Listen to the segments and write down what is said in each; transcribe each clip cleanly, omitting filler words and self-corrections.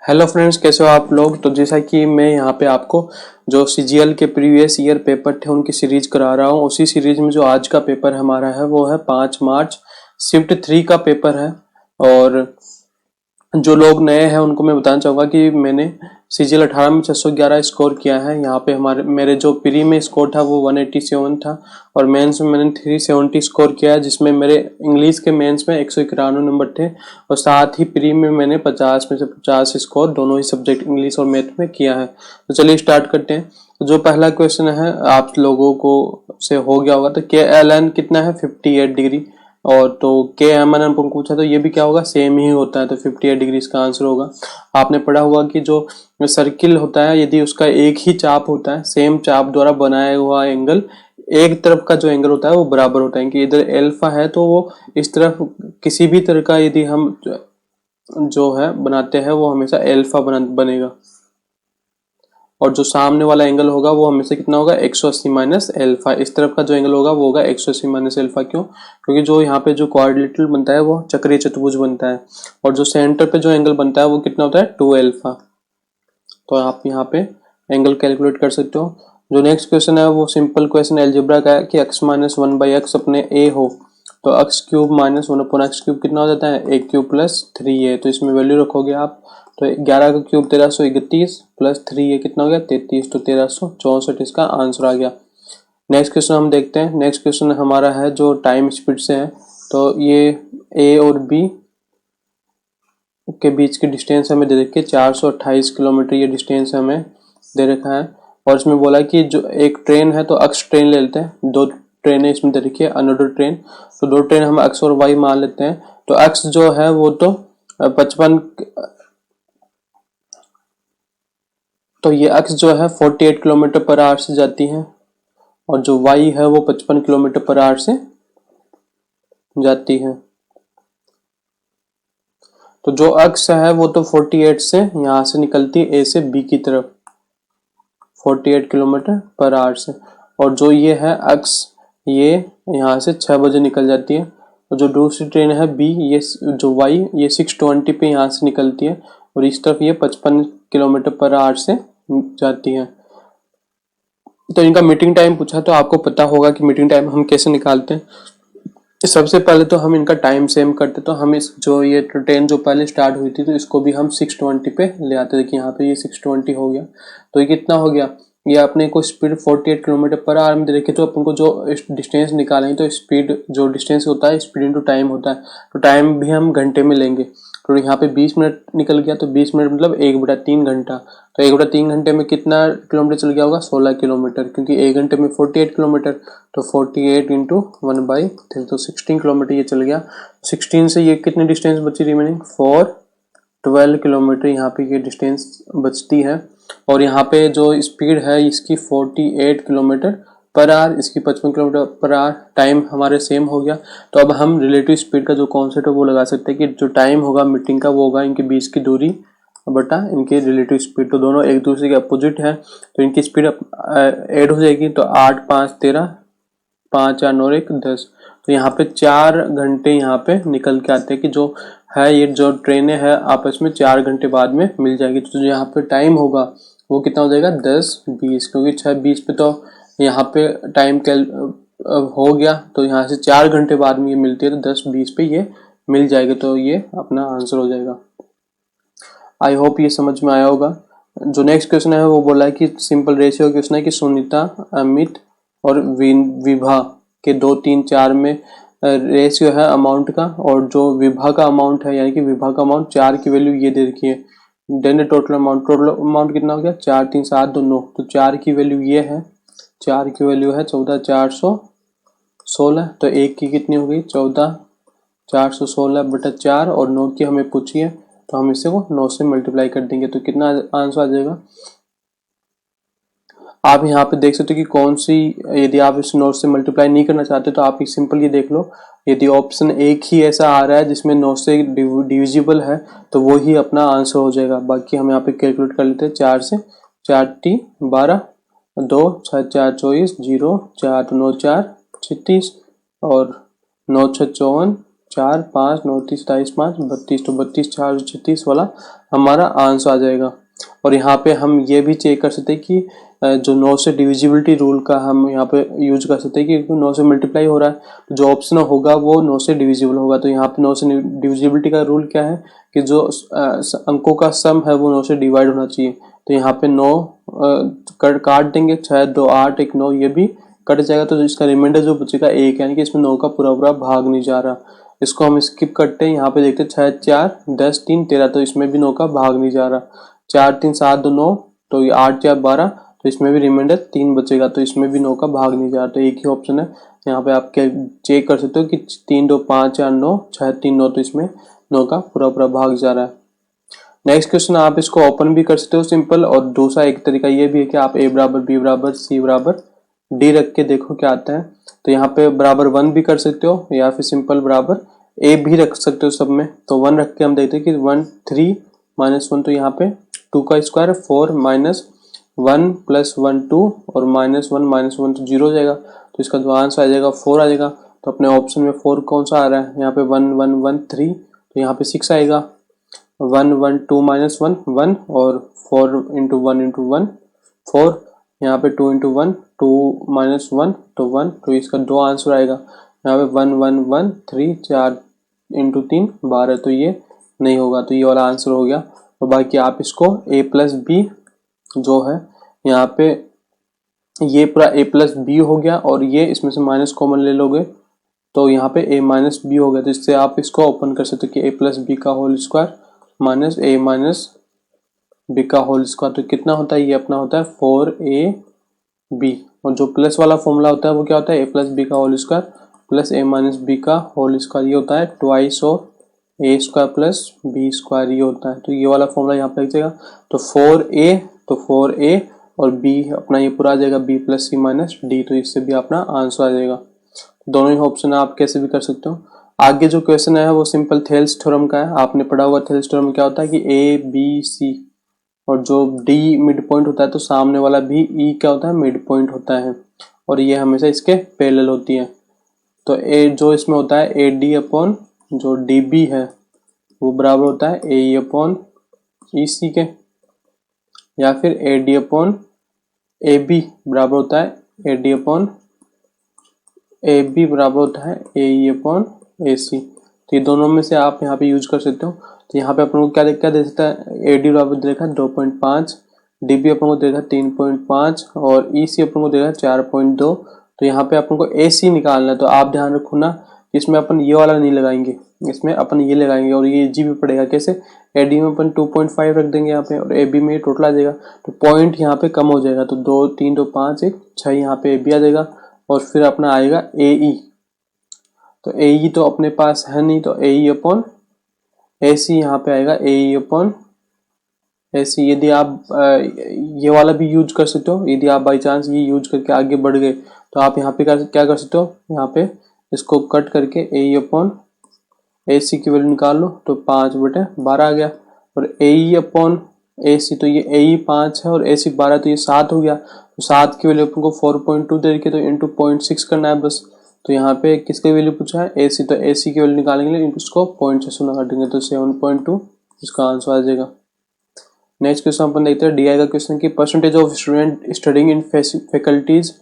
Hello friends, कैसे हो आप लोग। तो जैसा कि मैं यहाँ पे आपको जो सीजीएल के प्रीवियस ईयर पेपर थे उनकी सीरीज करा रहा हूँ। उसी सीरीज में जो आज का पेपर हमारा है वो है 5 मार्च शिफ्ट 3 का पेपर है। और जो लोग नए हैं उनको मैं बताना चाहूँगा कि मैंने सीजीएल 18 में 611 स्कोर किया है। यहाँ पे मेरे जो प्री में स्कोर था वो 187 था और मेंस में मैंने 370 स्कोर किया है, जिसमें मेरे इंग्लिश के मेंस में 191 नंबर थे और साथ ही प्री में मैंने 50 में से 50 स्कोर दोनों ही सब्जेक्ट इंग्लिश और मैथ में किया है। तो चलिए स्टार्ट करते हैं। तो जो पहला क्वेश्चन है आप लोगों को से हो गया होगा, तो KLN कितना है 58 डिग्री। और तो KMN पूछा तो ये भी क्या होगा, सेम ही होता है, तो 58 डिग्री इसका आंसर होगा। आपने पढ़ा हुआ कि जो सर्किल होता है यदि उसका एक ही चाप होता है, सेम चाप द्वारा बनाया हुआ एंगल, एक तरफ का जो एंगल होता है वो बराबर होता है कि इधर एल्फा है तो वो इस तरफ किसी भी तरह का यदि हम जो है बनाते हैं वो हमेशा एल्फा बनेगा। और जो सामने वाला एंगल होगा वो हमेशा कितना होगा, 180 माइनस एल्फा। इस तरफ का जो एंगल होगा वो होगा 180 माइनस एल्फा। क्यों? क्योंकि जो यहाँ पे जो क्वाड्रिलेटरल बनता है वो चक्रीय चतुर्भुज बनता है और जो सेंटर पे जो एंगल बनता है वो कितना होता है, 2 एल्फा। तो आप यहाँ पे एंगल कैलकुलेट कर सकते हो। जो नेक्स्ट क्वेश्चन है वो सिंपल क्वेश्चन एल्जेब्रा का है कि x माइनस 1/x अपने a हो तो x cube minus 1/x cube कितना हो जाता है, a क्यूब प्लस 3a। तो इसमें वैल्यू रखोगे आप, तो 11 का क्यूब 1331 प्लस 3a कितना हो गया 33, तो 1364 इसका आंसर आ गया। नेक्स्ट क्वेश्चन हम देखते हैं। नेक्स्ट क्वेश्चन हमारा है जो टाइम स्पीड से है। तो ये a और b के बीच की डिस्टेंस हमें दे रखी है 428 किलोमीटर, ये डिस्टेंस हमें दे रखा है। और इसमें बोला कि जो एक ट्रेन है तो अक्स ट्रेन ले लेते हैं, दो ट्रेनें इसमें दे रखी है अनऑर्डर ट्रेन, तो दो ट्रेन हम अक्स और वाई मान लेते हैं। तो अक्स जो है वो तो 55, तो ये अक्स जो है 48 किलोमीटर पर आवर से जाती है और जो वाई है वो 55 किलोमीटर पर आवर से जाती है। तो जो अक्स है वो तो 48 से यहाँ से निकलती है ए से बी की तरफ 48 किलोमीटर पर आवर से, और जो ये है अक्स ये यहाँ से 6 बजे निकल जाती है। और जो दूसरी ट्रेन है बी, ये जो वाई ये 6:20 पे यहाँ से निकलती है और इस तरफ ये 55 किलोमीटर पर आवर से जाती है। तो इनका मीटिंग टाइम पूछा तो आपको पता होगा कि मीटिंग टाइम हम कैसे निकालते हैं। सबसे पहले तो हम इनका टाइम सेम करते, तो हम इस जो ये ट्रेन जो पहले स्टार्ट हुई थी तो इसको भी हम 6:20 पे ले आते थे कि यहाँ पे ये 6:20 हो गया। तो ये कितना हो गया, ये अपने को स्पीड 48 किलोमीटर पर आवर में दे रखी, तो अपन को जो डिस्टेंस निकालेंगे तो स्पीड जो डिस्टेंस होता है स्पीड इंटू टाइम होता है, तो टाइम भी हम घंटे में लेंगे। तो यहाँ पे 20 मिनट निकल गया, तो 20 मिनट मतलब 1/3 घंटा। तो 1/3 घंटे में कितना किलोमीटर चल गया होगा, 16 किलोमीटर, क्योंकि 1 घंटे में 48 किलोमीटर, तो 48 इंटू 1/3 तो 16 किलोमीटर ये चल गया। 16 से ये कितनी डिस्टेंस बची रिमेनिंग, 12 किलोमीटर यहाँ पे ये डिस्टेंस बचती है। और यहाँ पे जो स्पीड है इसकी 48 किलोमीटर पर आवर, इसकी 55 किलोमीटर पर आवर। टाइम हमारे सेम हो गया, तो अब हम रिलेटिव स्पीड का जो कॉन्सेप्ट है वो लगा सकते हैं कि जो टाइम होगा मीटिंग का वो होगा इनके बीच की दूरी बटा इनकी रिलेटिव स्पीड। तो दोनों एक दूसरे के अपोजिट है तो इनकी स्पीड ऐड हो जाएगी, तो 8 5 13, 5 4 9 1 10। तो यहाँ पे 4 घंटे यहाँ पे निकल के आते हैं कि जो है ये जो ट्रेनें हैं आपस में 4 घंटे बाद में मिल जाएगी। तो जो यहाँ पे टाइम होगा वो कितना हो जाएगा 10:20, क्योंकि 6:20 पे तो यहाँ पे टाइम हो गया, तो यहाँ से 4 घंटे बाद में ये मिलती है, तो 10:20 पे ये मिल जाएगी। तो ये अपना आंसर हो जाएगा। आई होप ये समझ में आया होगा। जो नेक्स्ट क्वेश्चन है वो बोला है कि सिंपल रेशियो क्वेश्चन है कि सुनीता, अमित और विभा के 2 3 4 में रेशियो है अमाउंट का, और जो विभा का अमाउंट है यानी कि विभा का अमाउंट 4 की वैल्यू ये दे रखी है। देन टोटल अमाउंट कितना हो गया, 4 3 7 2 9, तो 4 की वैल्यू ये है, 4 की वैल्यू है 14,416। तो 1 की कितनी हो गई 14,416/4, और 9 की हमें पूछी है तो हम इसे को 9 से मल्टीप्लाई कर देंगे, तो कितना आंसर आ जाएगा। आप यहाँ पे देख सकते हो कि कौन सी, यदि आप इस 9 से मल्टीप्लाई नहीं करना चाहते तो आप सिंपल ये देख लो, यदि ऑप्शन एक ही ऐसा आ रहा है जिसमें 9 से डिविजिबल है तो वो ही अपना आंसर हो जाएगा। बाकी हम यहाँ पे कैलकुलेट कर लेते हैं। 4 से 4 12, 2 6 4 24, 0 4 9 4 36, और 9 6 54, 4 5 9 30 27 5 32, तो 32 4 36 वाला हमारा आंसर आ जाएगा। और यहाँ पे हम ये भी चेक कर सकते हैं कि जो 9 से डिविजिबिलिटी रूल का हम यहाँ पे यूज कर सकते हैं कि 9 से मल्टीप्लाई हो रहा है, तो जो ऑप्शन होगा वो 9 से डिविजिबल होगा। तो यहाँ पे 9 से डिविजिबिलिटी का रूल क्या है कि जो अंकों का सम है वो 9 से डिवाइड होना चाहिए। तो यहाँ पे 9 काट देंगे, 6 2 8 1 9, ये भी कट जाएगा। तो इसका रिमाइंडर जो बचेगा 1, यानी कि इसमें 9 का पूरा पूरा भाग नहीं जा रहा। इसको हम स्किप करते हैं। यहाँ पे देखते हैं 6 4 10 3 13, तो इसमें भी 9 का भाग नहीं जा रहा। 4 3 7 2 9, तो ये 8 4 12, तो इसमें भी रिमाइंडर 3 बचेगा, तो इसमें भी 9 का भाग नहीं जा रहा। तो एक ही ऑप्शन है यहाँ पे। आप चेक कर सकते हो कि 3 2 5 4 9 6 3 9, तो इसमें 9 का पूरा पूरा भाग जा रहा है। नेक्स्ट क्वेश्चन, आप इसको ओपन भी कर सकते हो सिंपल, और दूसरा एक तरीका ये भी है कि आप a बराबर b बराबर c बराबर d रख के देखो क्या आता है। तो यहाँ पे बराबर 1 भी कर सकते हो, या फिर सिंपल बराबर a भी रख सकते हो सब में। तो 1 रख के हम देखते हैं कि 1 3 -1, तो यहाँ पे 2 का स्क्वायर 4 -1 + 1 2, और -1 तो 0 हो जाएगा। तो इसका जो आंसर आ जाएगा 4 आ जाएगा। तो अपने ऑप्शन में 4 कौन सा आ रहा है, यहाँ पे 1 1 1 3, तो यहाँ पे 6 आएगा। 1 1 2 -1 1, और 4 × 1 × 1 4, यहाँ पे 2 × 1 2 -1 तो 1, तो इसका 2 आंसर आएगा। यहाँ पे 1 1 1 3 4 × 3 12, तो ये नहीं होगा, तो ये वाला आंसर हो गया। तो बाकी आप इसको a + b जो है यहाँ पे, ये पूरा a + b हो गया, और ये इसमें से माइनस कॉमन ले लोगे तो यहाँ पे a - b हो गया। तो इससे आप इसको ओपन कर सकते हो कि a + b का whole square minus a - b का होल स्क्वायर, तो कितना होता है, ये अपना होता है 4ab। और जो प्लस वाला फॉर्मूला होता है वो क्या होता है, a + b का whole square plus a - b का होल स्क्वायर, ये होता है twice of a square plus b square, ये होता है। तो ये वाला फॉर्मूला यहाँ पे लग जाएगा। तो 4a और b अपना ये पूरा आ जाएगा b + c - d, तो इससे भी अपना आंसर आ जाएगा। दोनों ही ऑप्शन आप कैसे भी कर सकते हो। आगे जो क्वेश्चन है वो सिंपल थेल्स थ्योरम का है। आपने पढ़ा होगा थेल्स थ्योरम क्या होता है कि a b c, और जो d मिड पॉइंट होता है तो सामने वाला भी e क्या होता है, मिड पॉइंट होता है, और ये हमेशा इसके पैरेलल होती है। तो a जो इसमें होता है ad अपॉन जो db है वो बराबर होता है ae अपॉन ec के, या फिर ad अपॉन ab बराबर होता है ad अपॉन ab बराबर होता है ae अपॉन ac। तो ये दोनों में से आप यहाँ पे यूज कर सकते हो। तो यहाँ पे अपन को क्या दे सकता है, ad बराबर देखा 2.5, db अपन को देखा 3.5, और ec अपन को देखा 4.2। तो यहाँ पे अपन को ac निकालना है। तो आप ध्यान रखो ना, इसमें अपन ये वाला नहीं लगाएंगे, इसमें अपन ये लगाएंगे, और ये जी भी पड़ेगा कैसे, ad में अपन 2.5 रख देंगे यहाँ पे, और ab में टोटल आ जाएगा। तो पॉइंट यहाँ पे कम हो जाएगा, तो 2 3 2 5 1 6 यहाँ पे ab आ जाएगा, और फिर अपना आएगा ae। तो ae तो अपने पास है नहीं, तो ae अपॉन ac यहाँ पे आएगा ae अपॉन ac। यदि आप ये वाला भी यूज कर सकते हो, यदि आप बाई चांस ये यूज करके आगे बढ़ गए तो आप यहाँ पे क्या कर सकते हो, यहाँ पे इसको कट करके ae अपॉन ac की वैल्यू निकाल लो, तो 5/12 आ गया। और ae अपॉन ac, तो ये ae 5 है और ac 12, तो ये 7 हो गया। तो 7 की वैल्यू अपन को 4.2 दे रखी है, तो इंटू 0.6 करना है बस। तो यहाँ पे किसकी वैल्यू पूछा है, AC, तो AC की वैल्यू निकालेंगे, इसको 0.6 ना काटेंगे, तो 7.2 इसका आंसर आ जाएगा। नेक्स्ट क्वेश्चन अपन देखते हैं DI का क्वेश्चन की percentage of student studying in faculties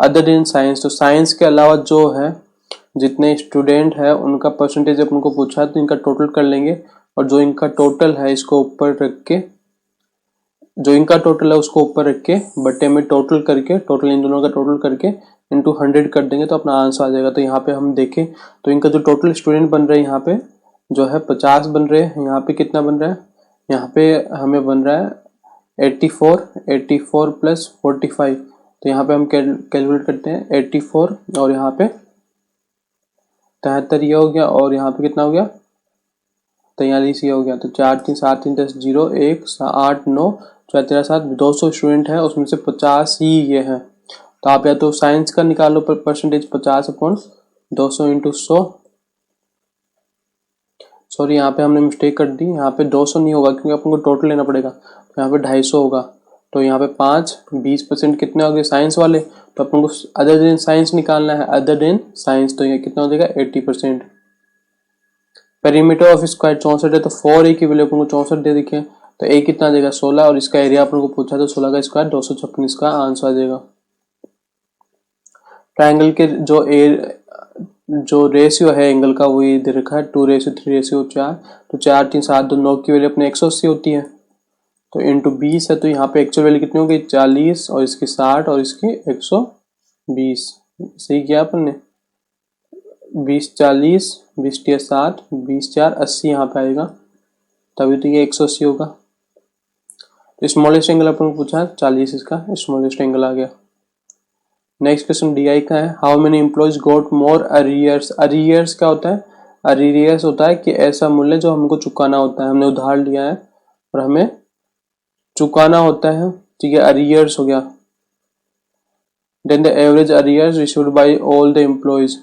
other than science. तो साइंस के अलावा जो है जितने स्टूडेंट है उनका परसेंटेज अपन को पूछा है, तो इनका टोटल कर लेंगे, और जो इनका टोटल है इसको ऊपर रख के, जो इनका टोटल है उसको ऊपर रख के बटे में टोटल करके, टोटल इन दोनों का टोटल करके इंटू 100 कर देंगे, तो अपना आंसर आ जाएगा। तो यहाँ पे हम देखें तो इनका जो टोटल स्टूडेंट बन रहे हैं यहाँ पे जो है 50 बन रहे हैं। यहाँ पे कितना बन रहा है, यहाँ पे हमें बन रहा है 84 प्लस 45। तो यहाँ पे हम कैलकुलेट करते हैं 84, और यहाँ पे 73 ये हो गया, और यहाँ पे कितना हो गया 43 ये हो गया। तो 4 3 7 3 10 0 1 8 9 4 13 7 200 स्टूडेंट है, उसमें से 50 ही ये है। तो आप या तो साइंस का निकालो परसेंटेज 50/200 इंटू 100। सॉरी यहाँ पे हमने मिस्टेक कर दी, यहाँ पे 200 नहीं होगा क्योंकि अपन को टोटल लेना पड़ेगा, तो यहाँ पे 250 होगा। तो यहाँ पे 20% कितने हो गए साइंस वाले, तो अपन को अदर देन साइंस निकालना है, अदर देन साइंस, तो ये कितना हो जाएगा 80%। पेरीमीटर ऑफ स्क्वायर 64 है, तो 4a की वैल्यू अपन को 64 दे दिखे, तो a कितना देगा 16, और इसका एरिया अपन को पूछा तो 16 का स्क्वायर 256 इसका आंसर आ जाएगा। ट्राइंगल के जो रेशियो है एंगल का वही दे रखा है 2:3:4, तो 4 3 7 2 9 की वैल्यू अपने 180 होती है, तो इंटू 20 है, तो यहाँ पे एक्चुअल वैल्यू कितनी होगी 40 और इसकी 60 और इसकी 120। सही किया अपन ने, 20 40 20 60 20 4 80 यहाँ पे आएगा, तभी तो ये 180 होगा। तो स्मॉलेस्ट एंगल अपन को पूछा 40, इसका स्मॉलेस्ट एंगल आ गया। नेक्स्ट क्वेश्चन डी आई का है, how many employees got more arrears. Arrears क्या होता है, अरियर्स होता है कि ऐसा मूल्य जो हमको चुकाना होता है, हमने उधार लिया है और हमें चुकाना होता है, ठीक है, अरियर्स हो गया। Then the average arrears received by all the employees,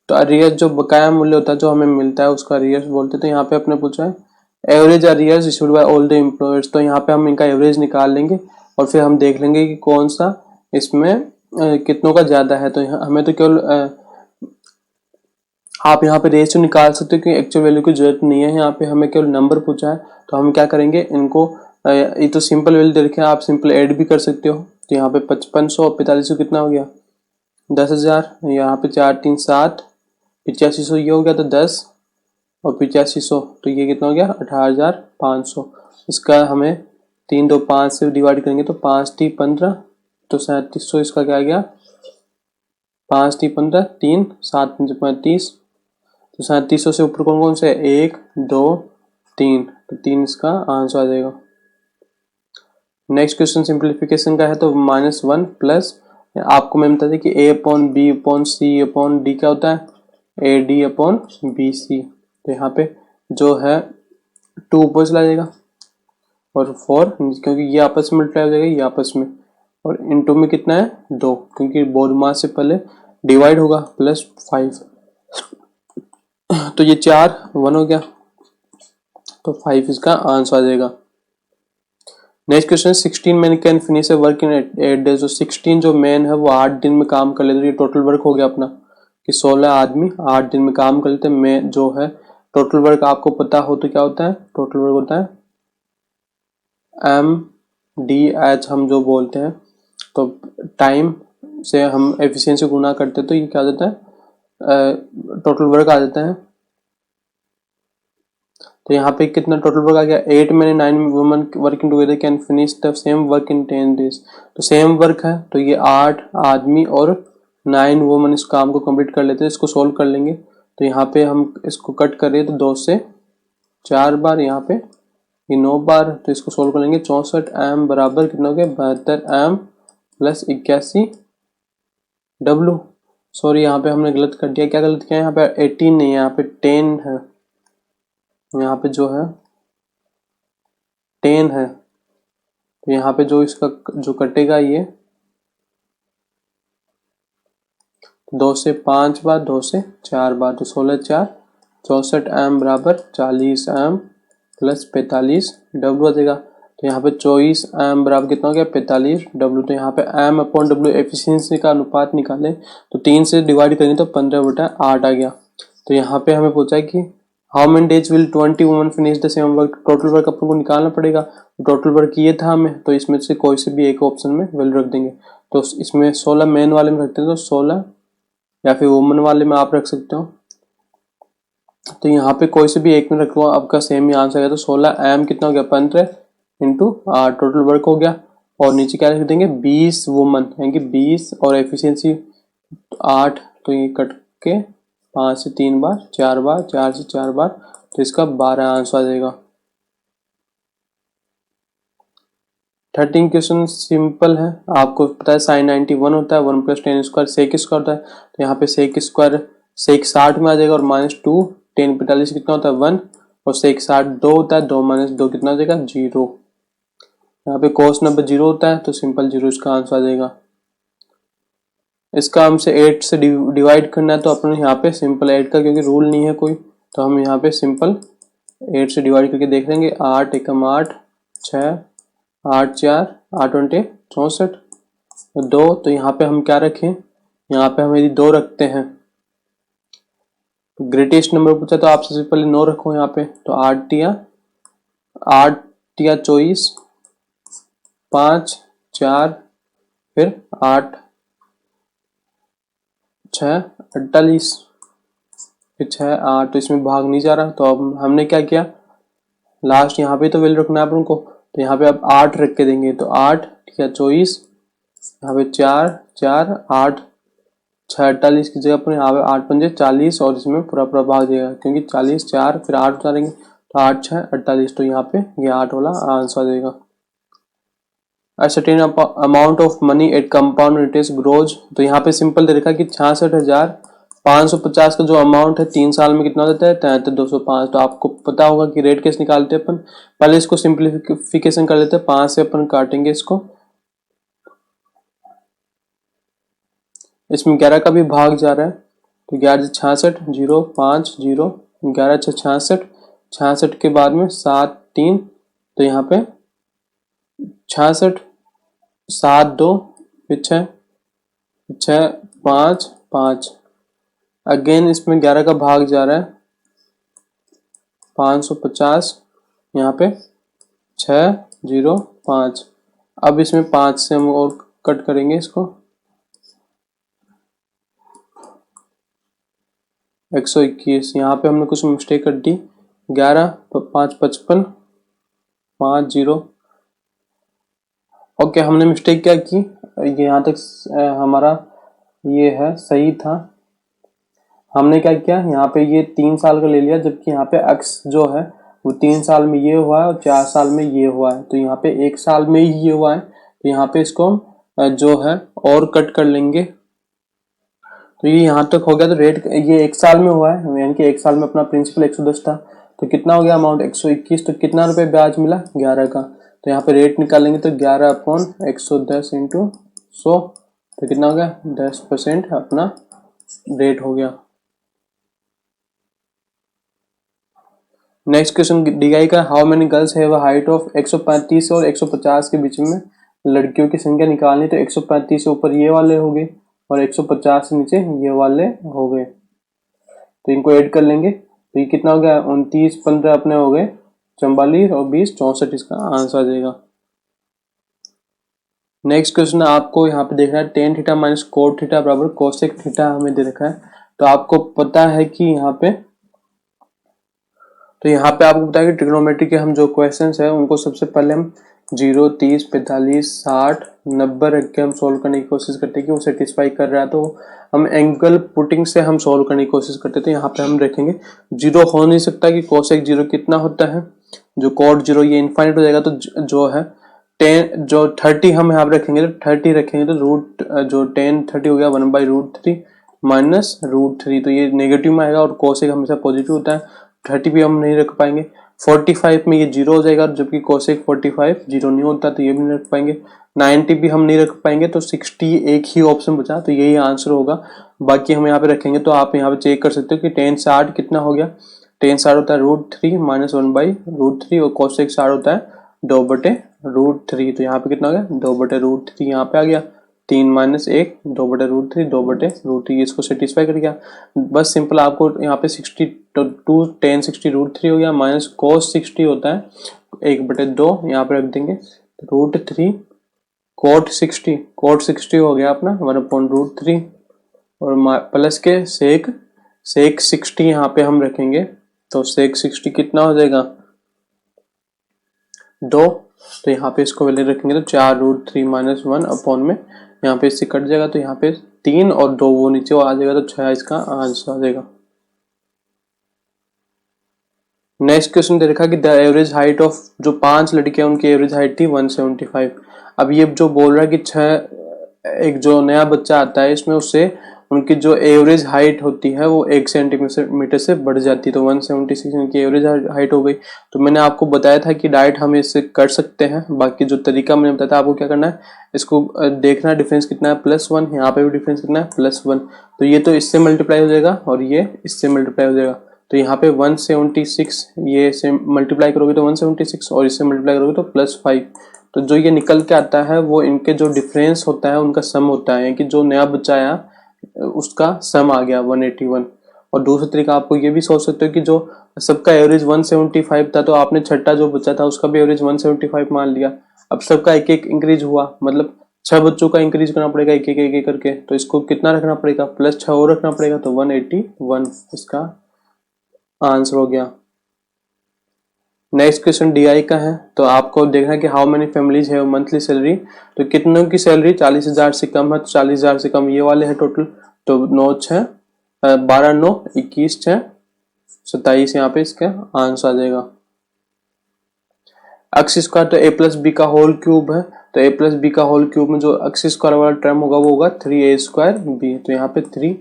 तो अरियर्स जो बकाया मूल्य होता है जो हमें मिलता है उसका अरियर्स बोलते हैं। तो यहाँ पे अपने पूछा है average arrears received by all the employers, तो यहाँ पे हम इनका एवरेज निकाल लेंगे और फिर हम देख लेंगे कि कौन सा इसमें कितनों का ज्यादा है। तो हमें तो केवल आप यहाँ पे रेशियो निकाल सकते हो क्योंकि एक्चुअल वैल्यू की जरूरत नहीं है, यहाँ पे हमें केवल नंबर पूछा है। तो हम क्या करेंगे, इनको ये तो सिंपल वैल्यू दे रखे हैं, आप सिंपल ऐड भी कर सकते हो। तो यहाँ पे 5500 और 4500 कितना हो गया 10,000, यहाँ पे 4 3 7 8500 ये हो गया, तो 10 और 8500 तो ये कितना हो गया 18,500। इसका हमें 3 2 5 से डिवाइड करेंगे तो 5 3 15, तो 3700 इसका क्या आ गया 5 3 15 3 7 5 35, तो 3700 से ऊपर कौन कौन से 1 2 3, तो 3 इसका आंसर आ जाएगा। नेक्स्ट क्वेश्चन सिंप्लीफिकेशन का है, तो -1 प्लस आपको मैं बता दें कि a upon B upon C upon D क्या होता है A D upon B C. तो यहाँ पे जो है 2 ऊपर चला जाएगा और 4 क्योंकि ये आपस में मल्टीप्लाई हो जाएगा, ये आपस में, और इनटू में कितना है 2 क्योंकि बोर्ड मास से पहले डिवाइड होगा, प्लस 5, तो ये 4 1 हो गया, तो 5 इसका आंसर आ जाएगा। Next question 16 man can finish A work in 8 days, तो 16 जो मैन है वो 8 दिन में काम कर लेते, तो ये टोटल वर्क हो गया अपना कि 16 आदमी 8 दिन में काम कर लेते। मैं जो है टोटल वर्क आपको पता हो तो क्या होता है, टोटल वर्क होता है MDH हम जो बोलते हैं, तो टाइम से हम एफिशिएंसी गुना करते हैं, तो ये क्या आ जाता है टोटल वर्क आ जाता है। तो यहाँ पे कितना टोटल वर्क आ गया 8 man 9 women working together can finish the same work in 10 days, तो सेम वर्क है तो ये 8 आदमी और 9 वुमेन इस काम को कंप्लीट कर लेते हैं। इसको सोल्व कर लेंगे, तो यहाँ पे हम इसको कट करें तो 2 से 4 बार, यहाँ पे ये 9 बार, तो इसको सोल्व कर लेंगे 64 m बराबर कितना हो गया 72 m प्लस 81 w। सॉरी यहाँ पे हमने गलत कर दिया, क्या गलत किया, यहाँ पे 18 नहीं है, यहाँ पे 10 है, यहाँ पे जो है 10 है, तो यहाँ पे जो इसका जो कटेगा ये 2 से 5 बार 2 से 4 बार, तो 16 4 64 m बराबर 40 m प्लस 45 w आ जाएगा। तो यहाँ पे 24 m बराबर कितना हो गया 45 w, तो यहाँ पे m अपॉन w एफिशिएंसी का अनुपात निकालें तो 3 से डिवाइड करेंगे तो 15/8 आ गया। तो यहाँ पे हमें पूछा है कि how many days will 20 women finish the same work, total work अपन को निकालना पड़ेगा, टोटल वर्क ये था हमें, तो इसमें से कोई से भी एक ऑप्शन में वैल्यू रख देंगे। तो इसमें 16 मैन वाले में रखते हैं, तो 16 या फिर वुमेन वाले में आप रख सकते हो, तो यहाँ पे कोई से भी एक में रखो, आपका सेम ही आंसर है। तो 16 m कितना हो गया 15 इंटू 8 टोटल वर्क हो गया, और नीचे क्या लिख देंगे 20 वुमन यानी 20 और एफिशिएंसी 8, तो ये कट के 5 से 3 बार 4 बार 4 से 4 बार, तो इसका 12 आंसर आ जाएगा। 13 क्वेश्चन सिंपल है, आपको पता है साइन 91 होता है, 1 + 10 स्क्वायर सेक स्क्वायर होता है, तो यहाँ पे सेक स्क्वायर सेक 60 में आ जाएगा, और -2 10 45 कितना होता है 1, और सेक 60 2 होता है, 2 - 2 कितना हो जाएगा 0। यहाँ पे कोस नंबर 0 होता है, तो सिंपल 0 इसका आंसर आ जाएगा। इसका हमसे 8 से डिवाइड करना है, तो अपन यहाँ पे सिंपल 8 का क्योंकि रूल नहीं है कोई, तो हम यहाँ पे सिंपल 8 से डिवाइड करके देख लेंगे। 8 एकम 8 6 8 4 8 20 64 2, तो यहाँ पे हम क्या रखें, यहाँ पे हम यदि 2 रखते हैं ग्रेटेस्ट नंबर पूछा तो आप सबसे पहले 9 रखो यहाँ पे, तो 8 या 24, 5 4 फिर 8 6 48 फिर 6 8, तो इसमें भाग नहीं जा रहा, तो अब हमने क्या किया, लास्ट यहाँ पे तो वैल्यू रखना है अपन को, तो यहाँ पे अब 8 रख के देंगे, तो 8 या 24, यहाँ पे 4 4 8 6 48 की जगह पर यहाँ पे 8 पंजे 40, और इसमें पूरा पूरा भाग देगा क्योंकि 40 4 फिर 8 उतारेंगे तो 8 6 48, तो यहाँ पे ये 8 वाला आंसर आ जाएगा। A certain amount of money at compound interest grows, तो यहाँ पे सिंपल दे रखा है कि 66,550 का जो अमाउंट है 3 साल में कितना देता है, 73,205। तो आपको पता होगा कि रेट कैसे निकालते हैं अपन, पहले इसको सिंप्लीफिकेशन कर लेते हैं, 5 से अपन काटेंगे इसको, इसमें 11 का भी भाग जा रहा है, तो 11 66 0 5 0 11 66 66 के बाद में 7 3, तो यहाँ पे 66 7 2 फिर 6 6 5 5, अगेन इसमें 11 का भाग जा रहा है, 550 यहाँ पे 6 0 5, अब इसमें 5 से हम और कट करेंगे इसको, 121, यहाँ पे हमने कुछ मिस्टेक कर दी, 11 5 55 5 0, ओके हमने मिस्टेक क्या की, ये यहाँ तक हमारा ये है सही था, हमने क्या किया यहाँ पे ये 3 साल का ले लिया, जबकि यहाँ पे एक्स जो है वो 3 साल में ये हुआ है और 4 साल में ये हुआ है, तो यहाँ पे 1 साल में ही ये हुआ है, तो यहाँ पे इसको हम जो है और कट कर लेंगे, तो ये यहाँ तक हो गया, तो रेट ये 1 साल में हुआ है, यानी कि 1 साल में अपना प्रिंसिपल 110 था, तो कितना हो गया अमाउंट 121, तो कितना रुपए ब्याज मिला 11 का, तो यहाँ पे रेट निकालेंगे तो 11/110 इंटू 100, तो कितना हो गया 10% अपना रेट हो गया। नेक्स्ट क्वेश्चन दिया है, how many girls have a height of 135 और 150 के बीच में लड़कियों की संख्या निकालनी, तो 135 से ऊपर ये वाले हो गए और 150 से नीचे ये वाले हो गए, तो इनको ऐड कर लेंगे, तो ये कितना हो गया 29 15 अपने हो गए 44 और 20 64, इसका आंसर आ जाएगा। नेक्स्ट क्वेश्चन आपको यहाँ पे देखना है, tan theta minus cot theta बराबर कोसेक थीटा हमें दे रखा है, तो आपको पता है कि यहाँ पे, तो यहाँ पे आपको पता है कि ट्रिग्नोमेट्री के हम जो क्वेश्चंस है उनको सबसे पहले हम 0 30 45 60 90 रख के हम सोल्व करने की कोशिश करते हैं कि वो सेटिस्फाई कर रहा है, तो हम एंगल पुटिंग से हम सोल्व करने की कोशिश करते हैं, तो यहाँ पे हम देखेंगे 0 हो नहीं सकता कि कोसेक 0 कितना होता है, जो कोट 0 ये इनफाइनाइट हो जाएगा, तो जो है 10 जो 30 हम यहाँ पे रखेंगे, तो 30 रखेंगे तो रूट जो 10 30 हो गया 1/√3 माइनस √3, तो ये नेगेटिव में आएगा और कोसेक हमेशा पॉजिटिव होता है, 30 भी हम नहीं रख पाएंगे, 45 में ये 0 हो जाएगा, जबकि कोसेक 45 0 नहीं होता, तो ये भी नहीं रख पाएंगे, 90 भी हम नहीं रख पाएंगे, तो 60 एक ही ऑप्शन बचा, तो यही आंसर होगा, बाकी हम यहाँ पे रखेंगे, तो आप यहाँ पे चेक कर सकते हो कि 10 60 कितना हो गया, 10 60 होता है √3 माइनस 1/√3 और कोसेक 60 होता है 2/√3, तो यहाँ पे कितना हो गया 2/√3, यहाँ पे आ गया 3 माइनस 1 2/√3 2/√3, इसको सेटिस्फाई कर गया, बस सिंपल आपको यहाँ पे 62 10 60√3 हो गया, माइनस cos 60 होता है 1/2, यहाँ पे रख देंगे √3 cot 60 हो गया अपना 1/√3, और प्लस के सेक 60 यहाँ पे हम रखेंगे, तो सेक 60 कितना हो जाएगा 2, तो यहाँ पे इसको वैल्यू रखेंगे तो 4√3 माइनस 1 अपॉन में यहाँ पे इससे कट जाएगा, तो यहाँ पे 3 और 2 वो नीचे आ जाएगा, तो 6 इसका आंसर आ जाएगा। नेक्स्ट क्वेश्चन दे रखा कि द एवरेज हाइट ऑफ जो 5 लड़कियां उनकी एवरेज हाइट थी 175, अब ये जो बोल रहा है कि 6 एक जो नया बच्चा आता है इसमें उससे उनकी जो एवरेज हाइट होती है वो 1 सेंटीमीटर से बढ़ जाती है, तो 176 इनकी एवरेज हाइट हो गई, तो मैंने आपको बताया था कि डायरेक्ट हम इससे कर सकते हैं, बाकी जो तरीका मैंने बताया था आपको क्या करना है, इसको देखना डिफरेंस कितना है +1, यहाँ पे भी डिफरेंस कितना है +1, तो ये तो इससे मल्टीप्लाई हो जाएगा और ये इससे मल्टीप्लाई हो जाएगा, तो यहाँ पे 176 ये से मल्टीप्लाई करोगे तो 176 और इससे मल्टीप्लाई करोगे तो +5, तो जो ये निकल के आता है वो इनके जो डिफरेंस होता है उनका सम होता है, कि जो नया बच्चा आया उसका सम आ गया 181, और दूसरा तरीका आपको ये भी सोच सकते हो कि जो सबका एवरेज 175 था, तो आपने छठा जो बच्चा था उसका भी एवरेज 175 मान लिया। अब सबका एक एक इंक्रीज हुआ, मतलब 6 बच्चों का इंक्रीज करना पड़ेगा एक एक करके, तो इसको कितना रखना पड़ेगा, प्लस 6 और रखना पड़ेगा, तो 181 इसका आंसर हो गया। नेक्स्ट क्वेश्चन DI का है, तो आपको देखना है कि हाउ मेनी फैमिलीज है मंथली सैलरी, तो कितनों की सैलरी 40,000 से कम है, तो 40,000 से कम ये वाले है टोटल, तो 9 6 12 9 21 6 27 यहाँ पे इसका आंसर आ जाएगा। एक्स स्क्वायर तो a प्लस बी का होल क्यूब है, तो a प्लस बी का होल क्यूब में जो एक्स स्क्वायर वाला टर्म होगा वो होगा 3a स्क्वायर बी, तो यहाँ पे 3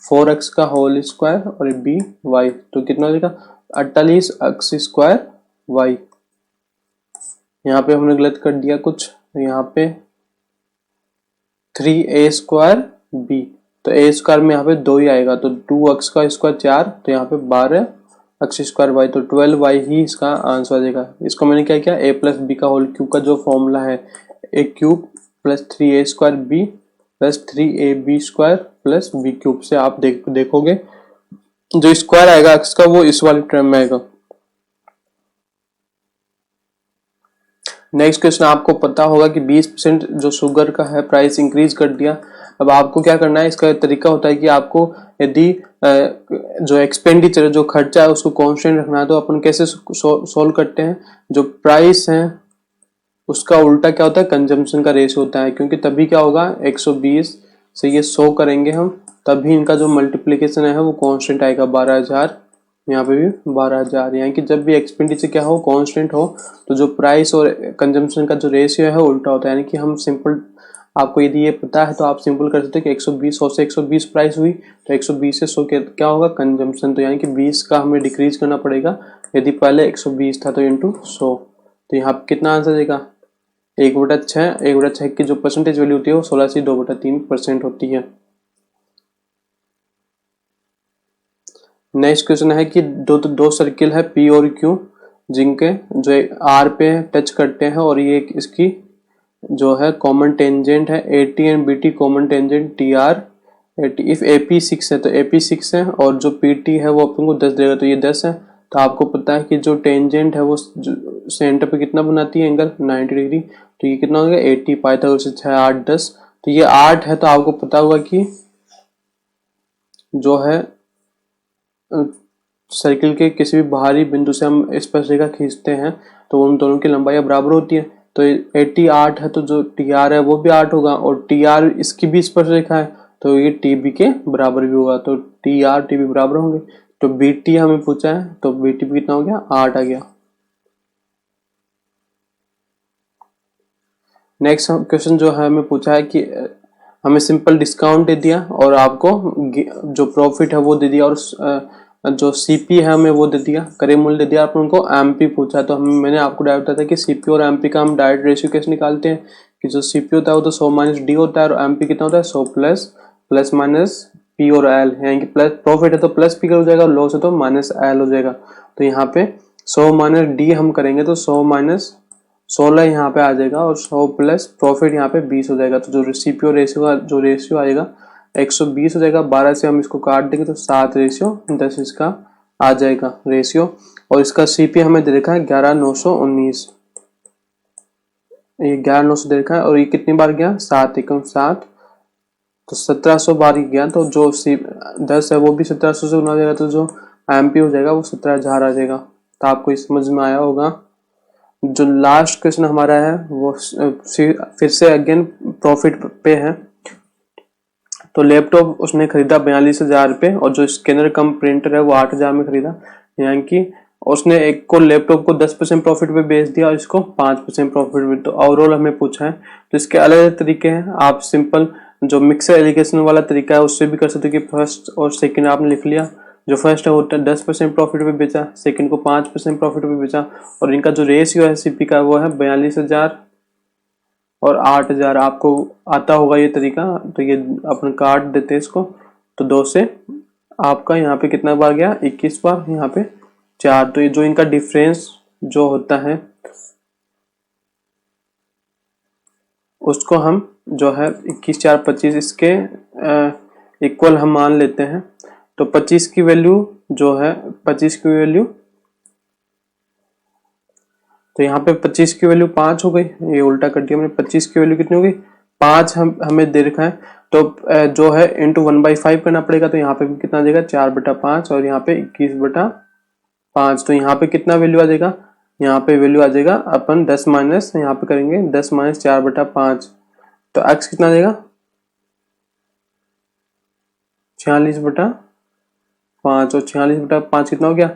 4x का होल स्क्वायर और b y, तो कितना हो जाएगा 48 एक्स स्क्वायर y। यहाँ पे हमने गलत कर दिया कुछ, तो यहाँ पे 3a स्क्वायर b, तो a स्क्वायर में यहाँ पे 2 ही आएगा, तो 2x का स्क्वायर 4, तो यहाँ पे 12 एक्स स्क्वायर वाई, तो 12y ही इसका आंसर आ जाएगा। इसको मैंने क्या किया, a प्लस बी का होल क्यूब का जो फॉर्मूला है a cube plus 3a square B plus 3ab square plus B cube से आप देखोगे जो स्क्वायर आएगा एक्स का वो इस वाले टर्म में आएगा। नेक्स्ट क्वेश्चन, आपको पता होगा कि 20% जो शुगर का है प्राइस इंक्रीज कर दिया। अब आपको क्या करना है, इसका तरीका होता है कि आपको यदि जो एक्सपेंडिचर है, जो खर्चा है उसको कांस्टेंट रखना है, तो अपन कैसे सोल्व करते हैं, जो प्राइस है उसका उल्टा क्या होता है, कंजम्पशन का रेशियो होता है, क्योंकि तभी क्या होगा 120 से ये 100 करेंगे हम, तभी इनका जो मल्टीप्लीकेशन है वो कांस्टेंट आएगा 12,000, यहाँ पे भी 12,000, यानी कि जब भी एक्सपेंडिचर क्या हो कांस्टेंट हो तो जो प्राइस और कंजम्पशन का जो रेशियो है उल्टा होता है। यानी कि हम सिंपल, आपको यदि ये पता है तो आप सिंपल कर सकते हो कि 120 100 से 120 प्राइस हुई तो 120 से 100 क्या होगा कंजम्पशन, तो यानी कि 20 का हमें डिक्रीज करना पड़ेगा, यदि पहले 120 था तो इंटू 100, तो यहाँ पे कितना आंसर देगा 1/6, 1/6 की जो परसेंटेज वैल्यू होती है वो 16 से 2/3% होती है। नेक्स्ट क्वेश्चन है कि दो सर्किल है P और Q, जिनके जो R पे टच करते हैं और ये इसकी जो है कॉमन टेंजेंट है AT and BT, common tangent TR AT, if AP 6 है तो AP 6 है और जो PT है वो अपन को 10 देगा, तो ये 10 है। तो आपको पता है कि जो टेंजेंट है वो सेंटर पे कितना बनाती है एंगल 90 डिग्री, तो ये कितना हो गया 80, पाइथागोरस से 6 8 10, तो ये 8 है, तो आपको पता होगा कि जो है सर्किल के किसी भी बाहरी बिंदु से हम स्पर्शरेखा खींचते हैं तो उन दोनों की लंबाई बराबर होती है, तो 80 8 है तो जो TR है वो भी 8 होगा, और TR इसकी भी स्पर्शरेखा है तो ये TB के बराबर भी होगा, तो TR TB बराबर होंगे। तो BT हमें पूछा है तो BT भी कितना हो गया 8 आ गया। नेक्स्ट क्वेश्चन जो है हमें पूछा है कि हमें सिंपल डिस्काउंट दे दिया और आपको जो प्रॉफिट है वो दे दिया, और जो CP है हमें वो दे दिया, क्रय मूल्य दे दिया, आप उनको MP पूछा, तो हम मैंने आपको डायरेक्ट बताया कि CP और MP का हम डायरेक्ट रेशियो कैसे निकालते हैं कि जो CP होता है वो तो 100 माइनस D होता है और MP कितना होता है 100 प्लस माइनस P और L, यानी कि प्लस प्रॉफिट है तो प्लस P का हो जाएगा और लॉस है तो माइनस L हो जाएगा। तो यहाँ पे 100 माइनस D हम करेंगे तो 100 माइनस 16 यहाँ पे आ जाएगा और 100 प्लस प्रॉफिट यहाँ पे 20 हो जाएगा, तो जो CP और रेशियो का जो रेशियो आएगा 120 हो जाएगा, 12 से हम इसको काट देंगे तो 7:10 इसका आ जाएगा रेशियो, और इसका CP हमें दे रखा है 11,919, ये 11,900 दे रखा है, और ये कितनी बार गया 7 एकम 7, तो 1700 बार गया, तो जो 10 है वो भी 1700 से गुना हो जाएगा, तो जो MP हो जाएगा वो 17,000 आ जाएगा। तो आपको इस समझ में आया होगा। जो लास्ट क्वेश्चन हमारा है वो फिर से अगेन प्रॉफिट पे है। तो लैपटॉप उसने खरीदा 42,000 पे और जो स्कैनर कम प्रिंटर है वो 8,000 में खरीदा, यानी कि उसने एक को लैपटॉप को 10% प्रॉफिट पे बेच दिया और इसको 5% प्रॉफिट पे, तो ओवरऑल हमें पूछा है। तो इसके अलग अलग तरीके हैं, आप सिंपल जो मिक्सर एलिगेशन वाला तरीका है उससे भी कर सकते हो कि फर्स्ट और सेकंड आपने लिख लिया, जो फर्स्ट है वो 10% प्रॉफिट पे बेचा, सेकंड को 5% प्रॉफिट पे बेचा, और इनका जो रेशियो है CP का वो है 42,000 और 8,000। आपको आता होगा ये तरीका, तो ये अपन काट देते हैं इसको, तो 2 से आपका यहाँ पे कितना बार गया 21 बार, यहाँ पे 4, तो ये जो इनका डिफरेंस जो होता है उसको हम जो है 21 4 25 इसके इक्वल हम मान लेते हैं, तो 25 की वैल्यू जो है 25 की वैल्यू, तो यहाँ पे 25 की वैल्यू 5 हो गई, ये उल्टा कर दिया मैंने। 25 की वैल्यू कितनी हो गई 5, हमें दे रखा है, तो जो है इंटू 1/5 करना पड़ेगा। तो यहाँ पे भी कितना आ जाएगा 4/5 और यहाँ पे 21/5। तो यहाँ पे कितना वैल्यू आ जाएगा, यहाँ पे वैल्यू आ जाएगा अपन 10 माइनस, यहाँ पे करेंगे 10 माइनस 4/5, तो x कितना देगा 46/5, और 46/5 कितना हो गया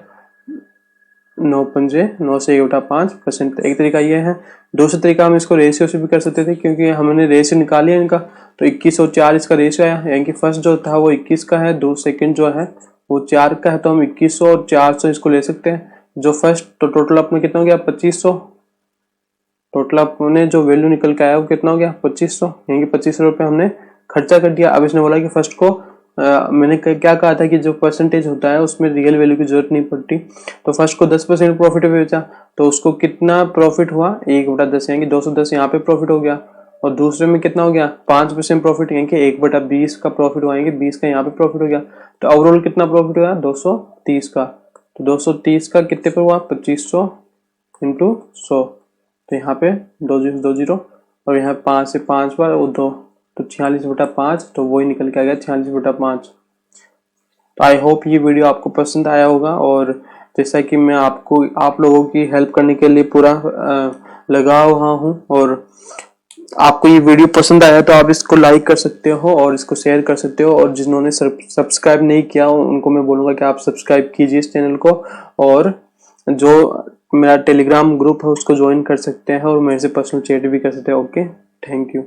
9 से 1/5%। एक तरीका ये है। दूसरा तरीका हम इसको रेशियो से भी कर सकते थे, क्योंकि हमने रेशियो निकाली है इनका, तो 21 और 4 इसका रेशियो आया, यानी कि फर्स्ट जो था वो 21 का है, सेकंड जो है वो 4 का है, तो हम 2100 और 400 इसको ले सकते हैं। जो फर्स्ट, तो टोटल अपने कितना हो गया 2500, टोटल अपने जो वैल्यू निकल के आया वो कितना हो गया 2500, यानी कि 2500 रुपये हमने खर्चा कर दिया। अब इसने बोला कि फर्स्ट को मैंने क्या कहा था कि जो परसेंटेज होता है उसमें रियल वैल्यू की जरूरत नहीं पड़ती, तो फर्स्ट को 10% प्रॉफिट पे बेचा, तो उसको कितना प्रॉफिट हुआ 1/10, यानी कि 210 यहाँ पे प्रॉफिट हो गया। और दूसरे में कितना हो गया 5% प्रॉफिट, यानी कि 1/20 का प्रॉफिट हुआ, यानी कि 20 का यहाँ पे प्रॉफिट हो गया। तो ओवरऑल कितना प्रॉफिट हुआ 230 का, तो 230 का कितने पर हुआ 2500 इंटू 100, तो यहाँ पे 2 और यहाँ 5 से 5 बार और 2, तो 46/5, तो वही निकल के आ गया 46/5। तो आई होप ये वीडियो आपको पसंद आया होगा, और जैसा कि मैं आप लोगों की हेल्प करने के लिए पूरा लगा हुआ हूँ, और आपको ये वीडियो पसंद आया तो आप इसको लाइक कर सकते हो और इसको शेयर कर सकते हो, और जिन्होंने सब्सक्राइब नहीं किया उनको मैं बोलूँगा कि आप सब्सक्राइब कीजिए इस चैनल को, और जो मेरा टेलीग्राम ग्रुप है उसको ज्वाइन कर सकते हैं, और मेरे से पर्सनल चैट भी कर सकते हैं। Okay, thank you.